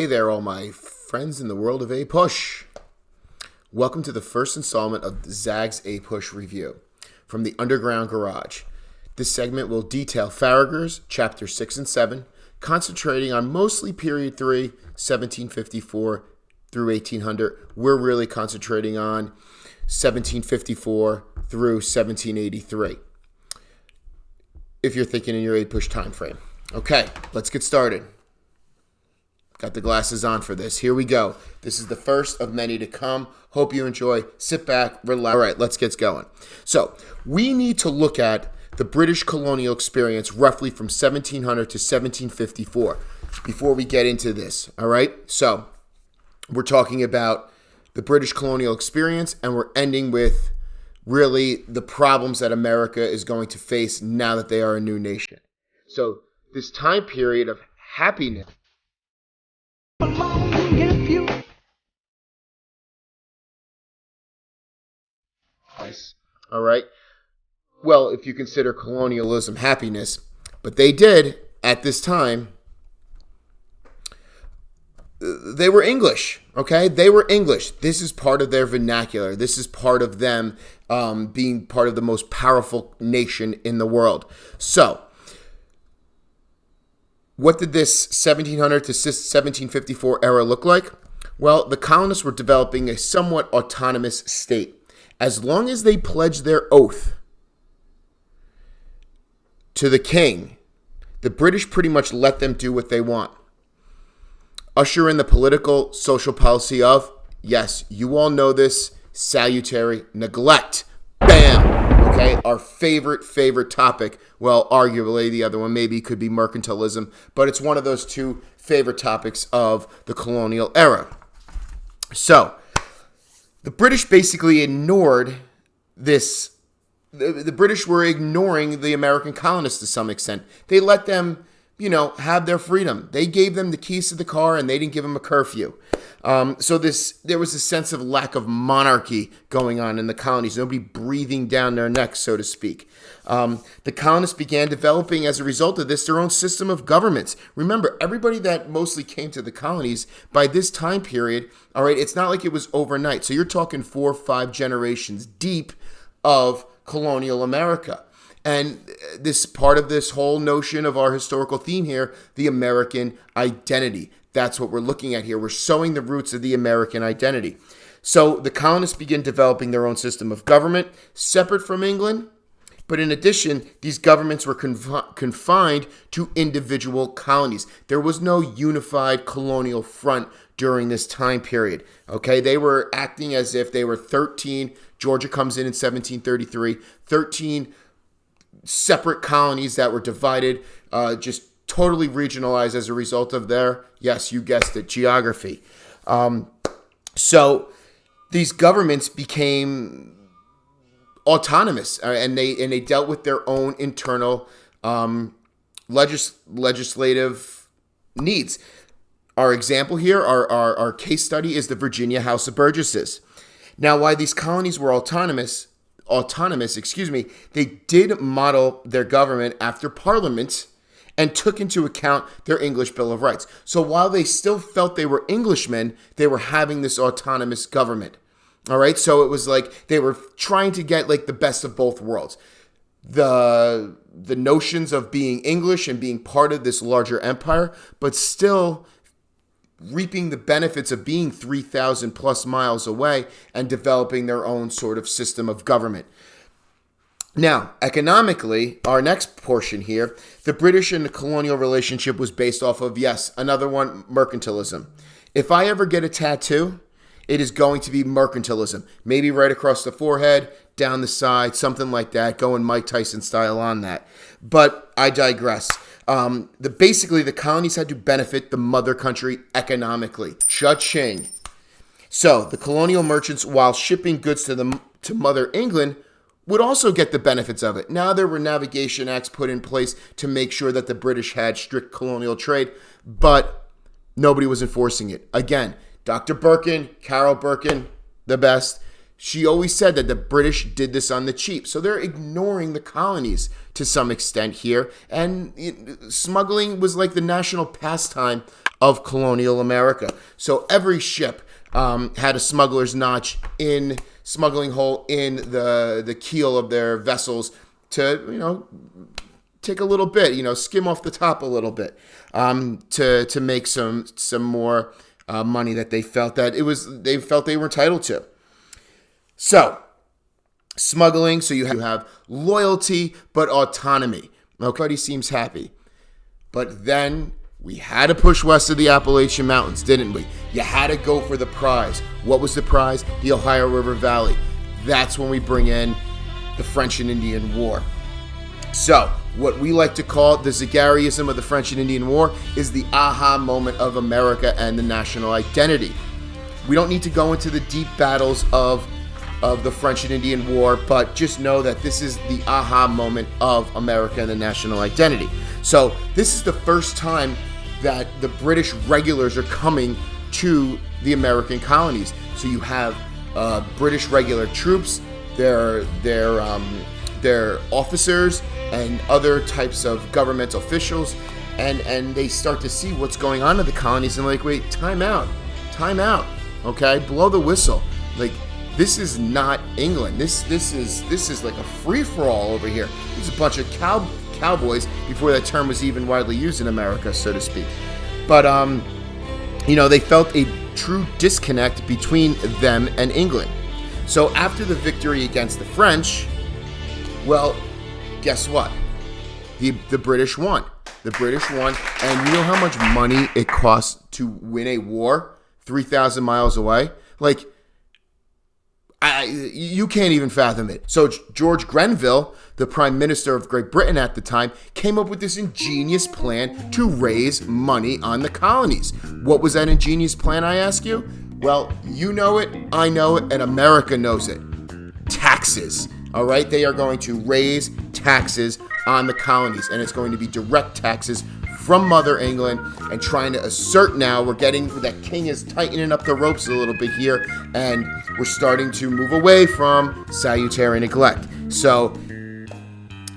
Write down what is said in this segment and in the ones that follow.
Hey there, all my friends in the world of APUSH. Welcome to the first installment of Zag's APUSH review from the Underground Garage. This segment will detail Faragher's Chapters 6 and 7, concentrating on mostly period 3, 1754 through 1800. We're really concentrating on 1754 through 1783, if you're thinking in your APUSH time frame. Okay, let's get started. Got the glasses on for this. Here we go. This is the first of many to come. Hope you enjoy. Sit back, relax. All right, let's get going. So we need to look at the British colonial experience roughly from 1700 to 1754 before we get into this. All right, so we're talking about the British colonial experience, and we're ending with really the problems that America is going to face now that they are a new nation. So this time period of happiness. All right. Well, if you consider colonialism happiness, but they did at this time. They were English, okay? They were English. This is part of their vernacular. This is part of them being part of the most powerful nation in the world. So, what did this 1700 to 1754 era look like? Well, the colonists were developing a somewhat autonomous state. As long as they pledged their oath to the king, the British pretty much let them do what they want. Usher in the political, social policy of, yes, you all know this, salutary neglect. Bam! Okay, our favorite topic. Well, arguably the other one maybe could be mercantilism, but it's one of those two favorite topics of the colonial era. So, the British basically ignored this. The British were ignoring the American colonists to some extent. They let them, have their freedom. They gave them the keys to the car, and they didn't give them a curfew. So there was a sense of lack of monarchy going on in the colonies. Nobody breathing down their necks, so to speak. The colonists began developing, as a result of this, their own system of governments. Remember, everybody that mostly came to the colonies by this time period, all right, it's not like it was overnight. So you're talking 4 or 5 generations deep of colonial America. And this part of this whole notion of our historical theme here, the American identity. That's what we're looking at here. We're sowing the roots of the American identity. So the colonists begin developing their own system of government, separate from England. But in addition, these governments were confined to individual colonies. There was no unified colonial front during this time period. Okay, they were acting as if they were 13. Georgia comes in 1733. 13 separate colonies that were divided, just totally regionalized as a result of their, yes, you guessed it, geography. So these governments became autonomous, and they dealt with their own internal legislative needs. Our example here, our case study is the Virginia House of Burgesses. Now, why these colonies were autonomous, they did model their government after Parliament and took into account their English Bill of Rights. So while they still felt they were Englishmen, they were having this autonomous government. All right, so it was like they were trying to get like the best of both worlds. The notions of being English and being part of this larger empire, but still reaping the benefits of being 3,000 plus miles away and developing their own sort of system of government. Now, economically, our next portion here, the British and the colonial relationship was based off of, yes, another one, mercantilism. If I ever get a tattoo, it is going to be mercantilism. Maybe right across the forehead, down the side, something like that, going Mike Tyson style on that. But I digress. Basically, the colonies had to benefit the mother country economically. Cha-ching. So the colonial merchants, while shipping goods to Mother England, would also get the benefits of it. Now there were navigation acts put in place to make sure that the British had strict colonial trade, but nobody was enforcing it. Again, Dr. Birkin, Carol Birkin, the best, she always said that the British did this on the cheap. So they're ignoring the colonies to some extent here. And smuggling was like the national pastime of colonial America. So every ship had a smuggler's notch smuggling hole in the keel of their vessels to, take a little bit, skim off the top a little bit, to make some more money that they felt they were entitled to. So smuggling. So you have loyalty, but autonomy. Nobody seems happy. But then we had to push west of the Appalachian Mountains, didn't we? You had to go for the prize. What was the prize? The Ohio River Valley. That's when we bring in the French and Indian War. So what we like to call the Zagaryism of the French and Indian War is the aha moment of America and the national identity. We don't need to go into the deep battles of the French and Indian War, but just know that this is the aha moment of America and the national identity. So this is the first time that the British regulars are coming to the American colonies. So you have British regular troops, their officers, and other types of government officials, and they start to see what's going on in the colonies, and like, wait, time out, okay, blow the whistle. Like, this is not England. This is like a free-for-all over here. There's a bunch of cowboys before that term was even widely used in America, so to speak. But they felt a true disconnect between them and England. So after the victory against the French, well, guess what? The British won. The British won, and you know how much money it costs to win a war 3,000 miles away? Like, you can't even fathom it. So George Grenville, the Prime Minister of Great Britain at the time, came up with this ingenious plan to raise money on the colonies. What was that ingenious plan, I ask you? Well, you know it, I know it, and America knows it. Taxes. All right? They are going to raise taxes on the colonies, and it's going to be direct taxes from Mother England, and trying to assert now we're getting that king is tightening up the ropes a little bit here, and we're starting to move away from salutary neglect. So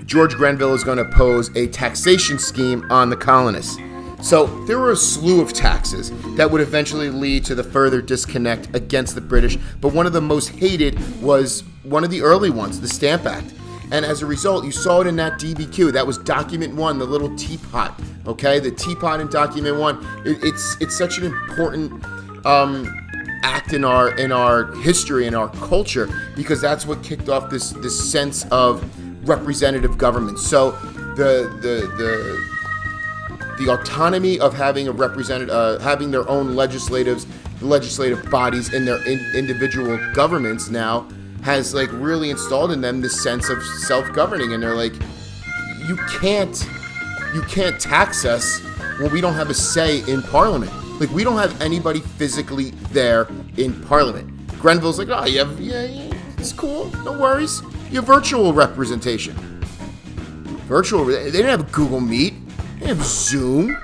George Grenville is going to pose a taxation scheme on the colonists. So there were a slew of taxes that would eventually lead to the further disconnect against the British, but one of the most hated was one of the early ones, the Stamp Act. And as a result, you saw it in that DBQ. That was Document 1, the little teapot. Okay, the teapot in Document 1. It's such an important act in our history, in our culture, because that's what kicked off this sense of representative government. So the autonomy of having having their own legislative bodies in their individual governments now has like really installed in them this sense of self-governing, and they're like, you can't tax us when we don't have a say in Parliament. Like, we don't have anybody physically there in Parliament. Grenville's like, oh, yeah, it's cool, no worries. You have virtual representation. They didn't have Google Meet, they didn't have Zoom.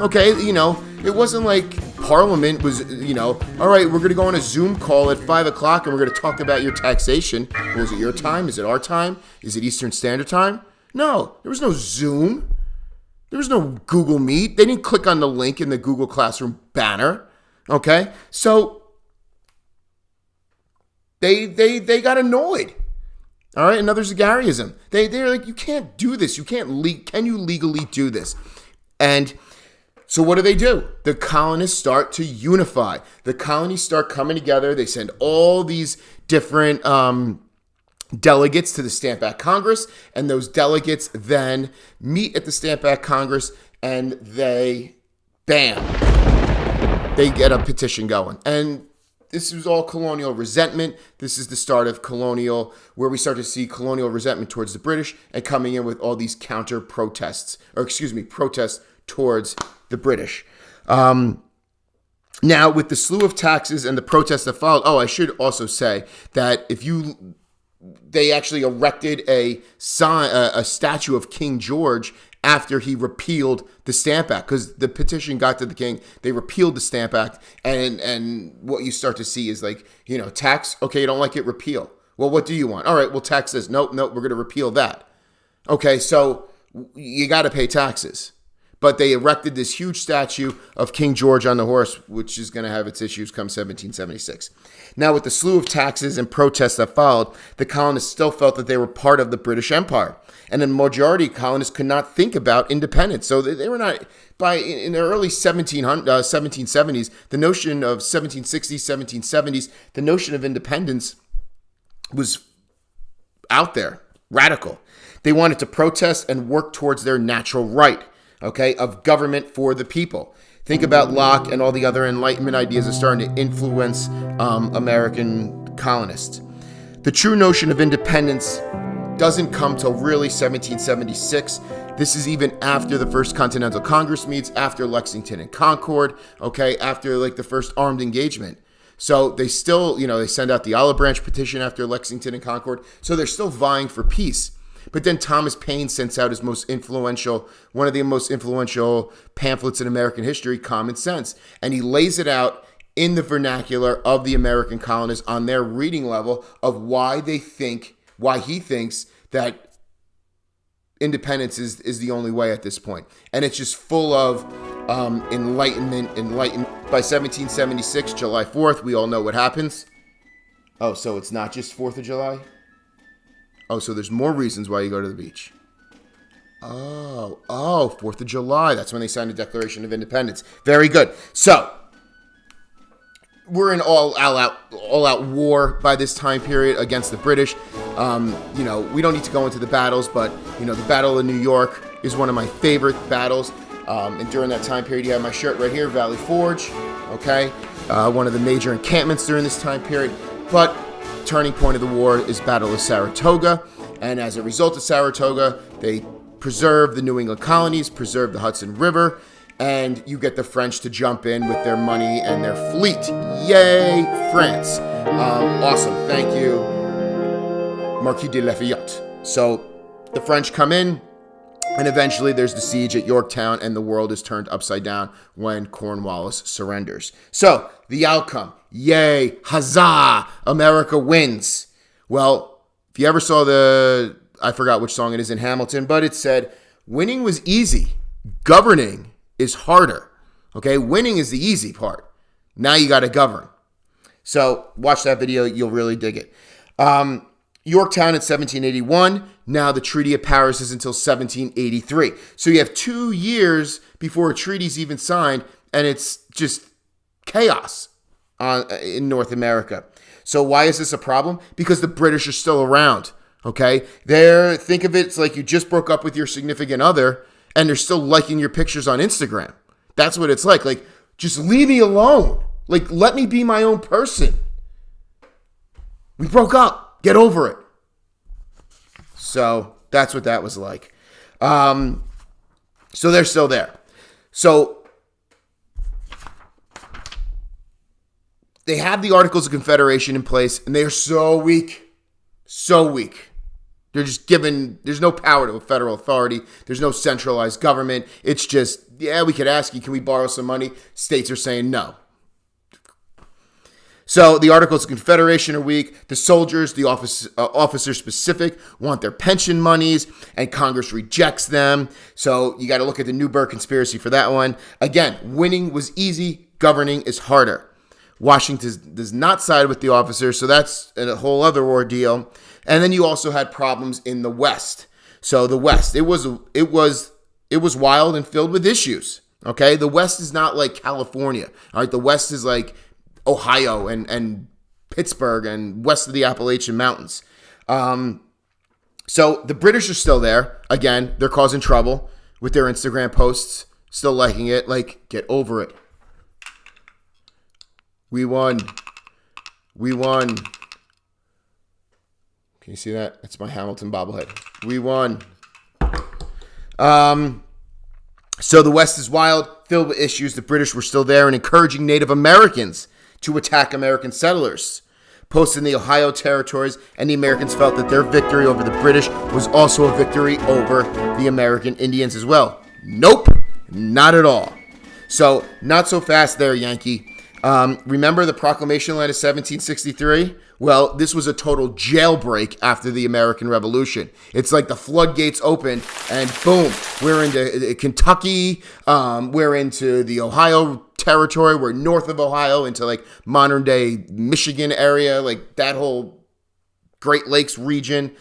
Okay, it wasn't like Parliament was, all right, we're going to go on a Zoom call at 5 o'clock and we're going to talk about your taxation. Well, is it your time? Is it our time? Is it Eastern Standard Time? No, there was no Zoom. There was no Google Meet. They didn't click on the link in the Google Classroom banner. Okay, so they got annoyed. All right, another Zagaryism. They're like, you can't do this. Can you legally do this? And so what do? The colonists start to unify. The colonies start coming together. They send all these different delegates to the Stamp Act Congress, and those delegates then meet at the Stamp Act Congress, and they get a petition going. And this was all colonial resentment. This is the start of where we start to see colonial resentment towards the British and coming in with all these protests towards the British. Now, with the slew of taxes and the protests that followed, I should also say that they actually erected a statue of King George after he repealed the Stamp Act, because the petition got to the king. They repealed the Stamp Act, and what you start to see is like, tax. Okay, you don't like it, repeal. Well, what do you want? All right, well, tax this. Nope, we're going to repeal that. Okay, so you got to pay taxes. But they erected this huge statue of King George on the horse, which is going to have its issues come 1776. Now, with the slew of taxes and protests that followed, the colonists still felt that they were part of the British Empire. And the majority of colonists could not think about independence. So they were not, in the early 1770s, the notion of 1760s, 1770s, the notion of independence was out there, radical. They wanted to protest and work towards their natural right, okay, of government for the people. Think about Locke and all the other Enlightenment ideas are starting to influence American colonists. The true notion of independence doesn't come till really 1776. This is even after the First Continental Congress meets, after Lexington and Concord, okay, after like the first armed engagement. So they still, they send out the Olive Branch petition after Lexington and Concord. So they're still vying for peace. But then Thomas Paine sends out his one of the most influential pamphlets in American history, Common Sense. And he lays it out in the vernacular of the American colonists on their reading level of why he thinks that independence is the only way at this point. And it's just full of enlightenment. By 1776, July 4th, we all know what happens. Oh, so it's not just 4th of July? Oh, so there's more reasons why you go to the beach. Oh, 4th of July. That's when they signed the Declaration of Independence. Very good. So, we're in all-out war by this time period against the British. We don't need to go into the battles, but, the Battle of New York is one of my favorite battles. And during that time period, you have my shirt right here, Valley Forge, okay? One of the major encampments during this time period. But turning point of the war is Battle of Saratoga. And as a result of Saratoga, they preserve the New England colonies, preserve the Hudson River, and you get the French to jump in with their money and their fleet. Yay, France. Awesome. Thank you, Marquis de Lafayette. So the French come in, and eventually there's the siege at Yorktown, and the world is turned upside down when Cornwallis surrenders. So the outcome, yay, huzzah, America wins. Well, if you ever saw I forgot which song it is in Hamilton, but it said, winning was easy, governing is harder. Okay, winning is the easy part. Now you got to govern. So watch that video, you'll really dig it. Yorktown in 1781. Now the Treaty of Paris is until 1783. So you have 2 years before a treaty's even signed, and it's just chaos in North America. So why is this a problem? Because the British are still around. Okay, think of it, it's like you just broke up with your significant other, and they're still liking your pictures on Instagram. That's what it's like. Like, just leave me alone. Like, let me be my own person. We broke up. Get over it. So that's what that was like. So they're still there. So they have the Articles of Confederation in place, and they are so weak. So weak. They're just there's no power to a federal authority. There's no centralized government. It's just, we could ask you, can we borrow some money? States are saying no. So the Articles of Confederation are weak. The soldiers, the officer specific, want their pension monies, and Congress rejects them. So you got to look at the Newburgh Conspiracy for that one. Again, winning was easy. Governing is harder. Washington does not side with the officers, so that's a whole other ordeal. And then you also had problems in the West. So the West, it was wild and filled with issues. Okay, the West is not like California. All right, the West is like Ohio and Pittsburgh and west of the Appalachian Mountains. So the British are still there. Again, they're causing trouble with their Instagram posts. Still liking it. Like, get over it. We won. We won. Can you see that? That's my Hamilton bobblehead. We won. So the West is wild, filled with issues. The British were still there and encouraging Native Americans to attack American settlers. Posted in the Ohio territories, and the Americans felt that their victory over the British was also a victory over the American Indians as well. Nope, not at all. So, not so fast there, Yankee. Remember the Proclamation Land of 1763? Well, this was a total jailbreak after the American Revolution. It's like the floodgates opened and boom, we're into Kentucky, we're into the Ohio territory, we're north of Ohio into like modern day Michigan area, like that whole Great Lakes region.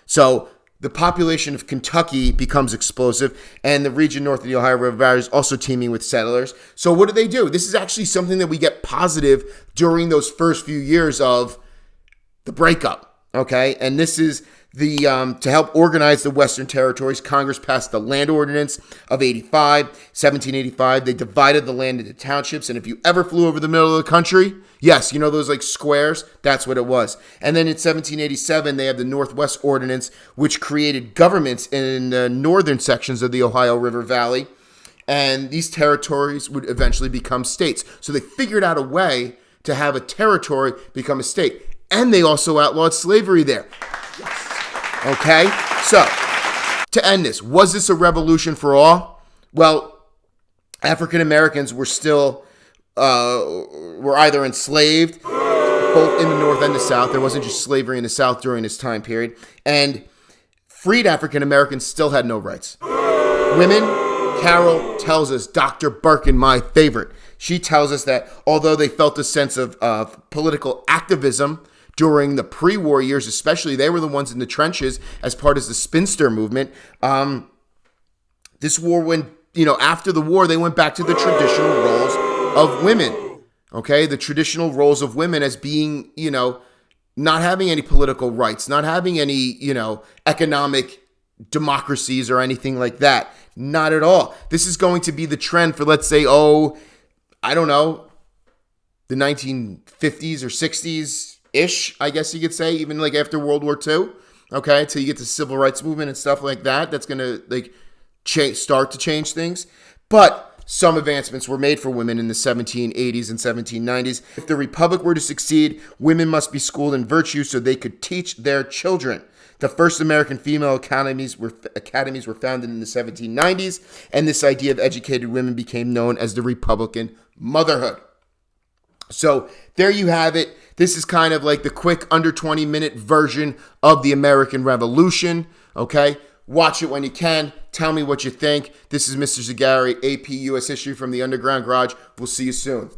So the population of Kentucky becomes explosive, and the region north of the Ohio River Valley is also teeming with settlers. So what do? This is actually something that we get positive during those first few years of the breakup, okay? And this is the to help organize the Western territories, Congress passed the Land Ordinance of 1785. They divided the land into townships, and if you ever flew over the middle of the country, yes, you know those like squares? That's what it was. And then in 1787, they have the Northwest Ordinance, which created governments in the northern sections of the Ohio River Valley, and these territories would eventually become states. So they figured out a way to have a territory become a state, and they also outlawed slavery there. Okay, so to end this, was this a revolution for all? Well, African Americans were still were either enslaved, both in the North and the South. There wasn't just slavery in the South during this time period, and freed African Americans still had no rights. Women, Carol tells us, Dr. Birkin, my favorite, she tells us that although they felt a sense of political activism during the pre-war years, especially, they were the ones in the trenches as part of the spinster movement. This war, after the war, they went back to the traditional roles of women. Okay, the traditional roles of women as being, not having any political rights, not having any, economic democracies or anything like that. Not at all. This is going to be the trend for, let's say, I don't know, the 1950s or 60s. Ish, I guess you could say, even like after World War II, okay, till you get the civil rights movement and stuff like that. That's gonna start to change things. But some advancements were made for women in the 1780s and 1790s. If the republic were to succeed, women must be schooled in virtue so they could teach their children. The first American female academies were founded in the 1790s, and this idea of educated women became known as the Republican motherhood. So there you have it. This is kind of like the quick under 20-minute version of the American Revolution, okay? Watch it when you can. Tell me what you think. This is Mr. Zagari, AP US History from the Underground Garage. We'll see you soon.